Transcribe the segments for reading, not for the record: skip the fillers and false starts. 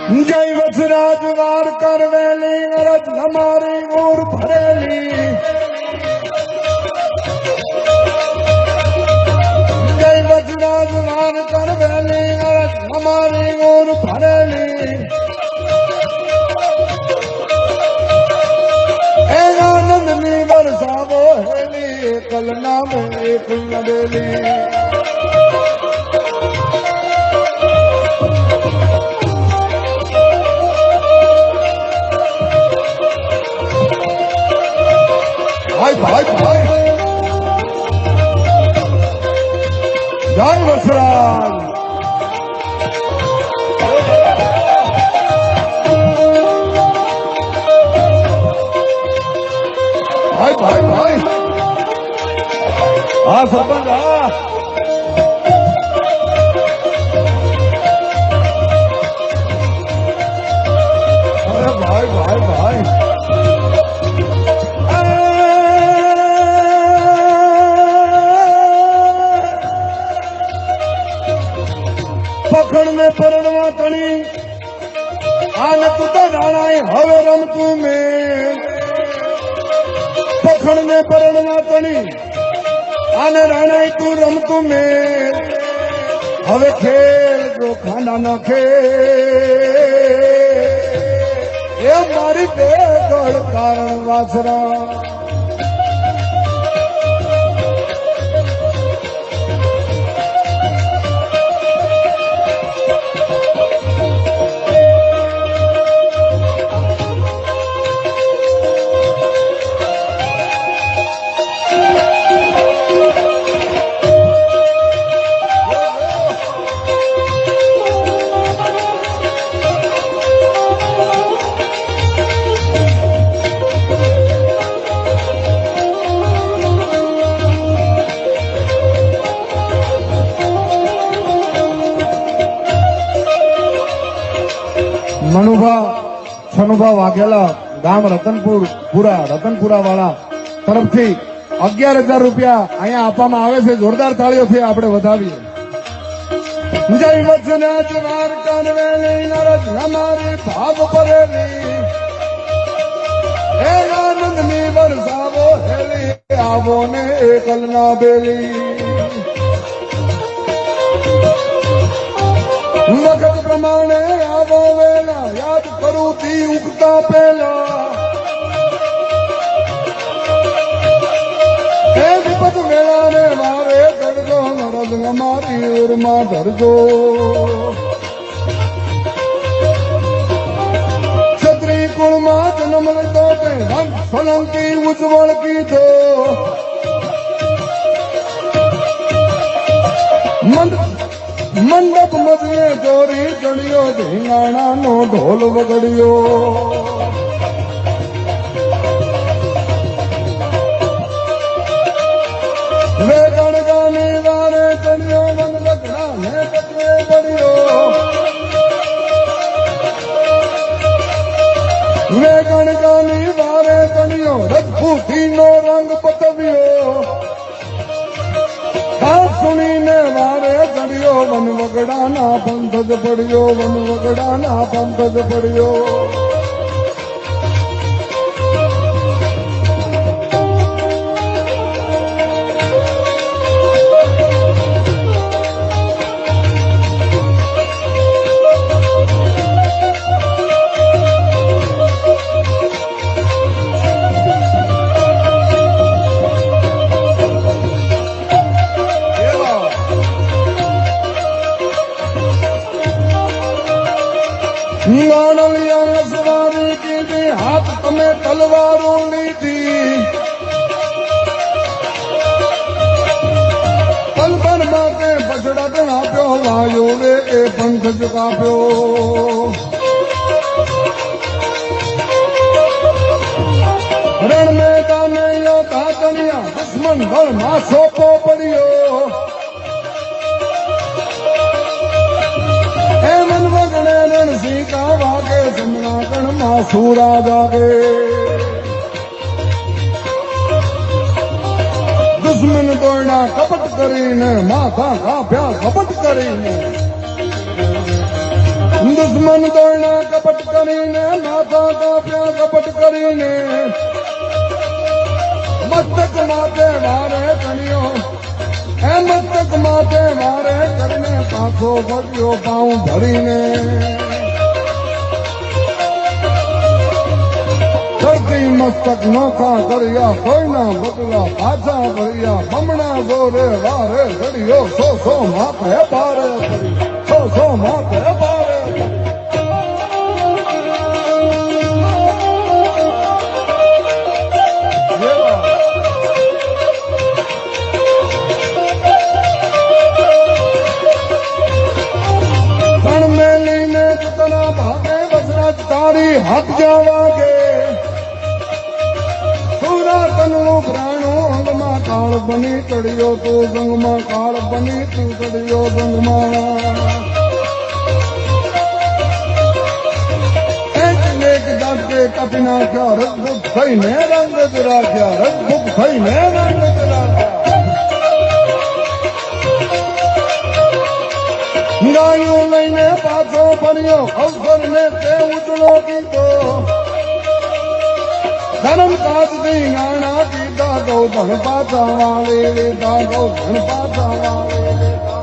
जय वसराज वार करवेली अरज हमारी ओर भरेली। जय वसराज वार करवेली अरज हमारी ओर भरेली। आनंद नी बरसावो हेली कलना में एक नडेली। भाई भाई भाई जय वसराज। भाई भाई भाई हाँ सरपंच हाँ। अरे भाई भाई भाई पखड़ में परणवा तणी आन तुता राणाए हवे रमतू में। पखड़ में परणवा तणी आने राणाए तू रमतू में। हवे खेल जो खाना न खेल ये मारी बेगड़ कारण वासरा। मनुभा छनुभा वाघेला गाम रतनपुरा वाला तरफथी 11,000 રૂપિયા અહીંયા આપવામાં આવે છે। જોરદાર તાળીઓથી આપણે વધાવીએ। જય વચનાચ વાર કાનવેલી નરજ હમારી ભાવ પરેલી। હે આનંદની વરસાવો હેલી આવો ને એકલના બેલી। વખત પ્રમાણે આવો વેલા યાદ કરું તી ઉગતા પહેલા। હે વિપત વેળા ને મારે ચડજો નરદ અમારી ઉરમાં ધરજો। ક્ષત્રિય કુળમાં જન્મ લીધો તે રંગ સોલંકી ઉજ્જવળ કીધો। મંડપ મધ્યે ચોરી ચડ્યો ધીંગાણાનો ઢોલ વગડ્યો। વે ગણગાની વારે ચડ્યો મન લગ્નાને પતવે પડ્યો। વે ગણગાની વારે ચડ્યો રજપૂતીનો રંગ પતવ્યો। સુણીને વારે ચડ્યો વન વગડાના પંથ જ પડ્યો। વન વગડાના પંથ જ પડ્યો। मानविया सवारी की थी हाथ में तलवारों ली थी। पल पर बातें बछड़ा काप्यो वायो वे ए पंथ काप्यो। रण मैदान में यो कातनिया दुश्मन दल मा सोपो पड़ियो। रण सीता वागे जमनागण मासूरा जागे। दुश्मन तोड़ा कपट करीने माथा काप्या कपट करीने। દુશ્મન દોડના કપટ કરીને માથા કાપ્યા કપટ કરીને મસ્તક માથે વારે ચણ્યો એ મસ્તક માથે વારે કરીને પાછો ભર્યો પાઉં ભરીને ધરતી મસ્તક નોખા કર્યા કોઈના બદલા પાછા ભર્યા બમણા જોરે વારે ચડ્યો સો માથે ભારે સો માથે ભારે તારી હાથ જાવાગે પૂરા તનનું પ્રાણું અંગમાં કાળ બની ચડ્યો તું સંગમાં કાળ બની તું ચડ્યો સંગમાં એક દાંતે કાપી નાખ્યા રજભૂત થઈને રંગ જ રાખ્યા રજભૂત થઈને રંગ જ રાખ્યા ગાયું લઈને પાછો ફર્યો અવસર ને તે ઉજળો કીધો ધર્મ કાજથી ગાણા કીધા ગૌધન પાછા વાળી લીધા ગૌધન પાછા વાળી લીધા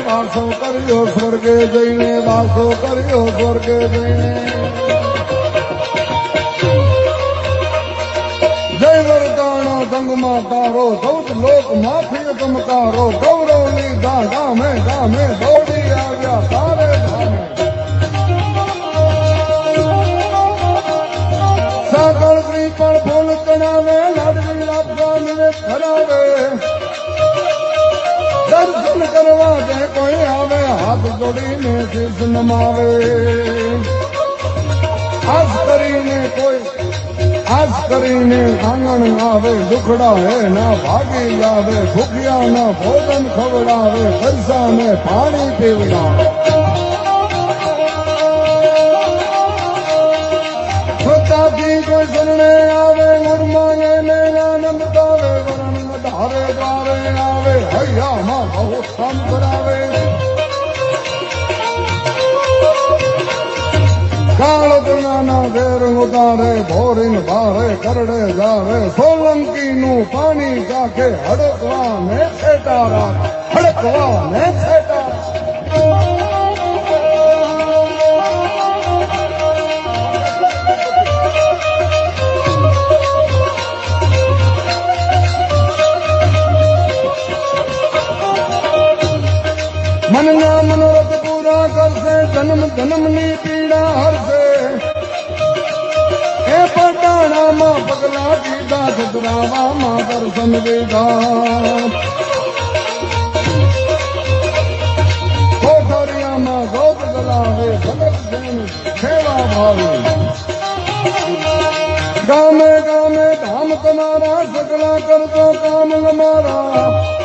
વાસો કર્યો સ્વર્ગે જઈને વાસો કર્યો સ્વર્ગે જઈને જય વરદાણો સંગમાં તારો સૌત લોક માફી ચમકારો ગૌરવની ગામે ગામે દોડી આવ્યા તારે ધામે સાકળ શ્રીફળ ફૂલ ચડાવે લાડવી લાપસા મને ખરાવે દર્શન કરવા જે કોઈ આવે હાથ જોડીને શીશ નમાવે આસ કરીને આંગણ આવે દુખડા હે ના ભાગી લાવે ભૂખ્યા ના ભોજન ખવડાવે પૈસા ને પાણી પીવડાવે છતાથી કોઈ શરણે આવે ઉર્માને ને આનંદ આવે વરણ ધારે દ્વારે આવે હૈયામાં બહુ કામ કરાવે કાળ દુનિયાના ઘેર ઉતારે ભોરીન ભારે કરડે જાવે સોલંકી નું પાણી ચાખે હડકવા ને છેટા રાખે હડકવા ને છેટા મનના મનોરથ પૂરા કરશે જન્મ જન્મની પીડા હરશે એ પટાણામાં પગલા દીધા સદરાવામાં દર્શન દીધા કોઠરિયામાં ગોત ગલાવે ભગત જૈન સેવા ભાવી ગામે ગામે ધામ તમારા સગલા કરતો કામ અમારા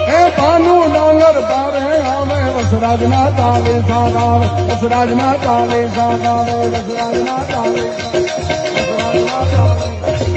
એ ભાનું ડાંગર તારે આવે વસરાજના તાલે સાગાવે વસરાજના તાલે સાગાવે વસરાજના તાલે વસરાજના તાલે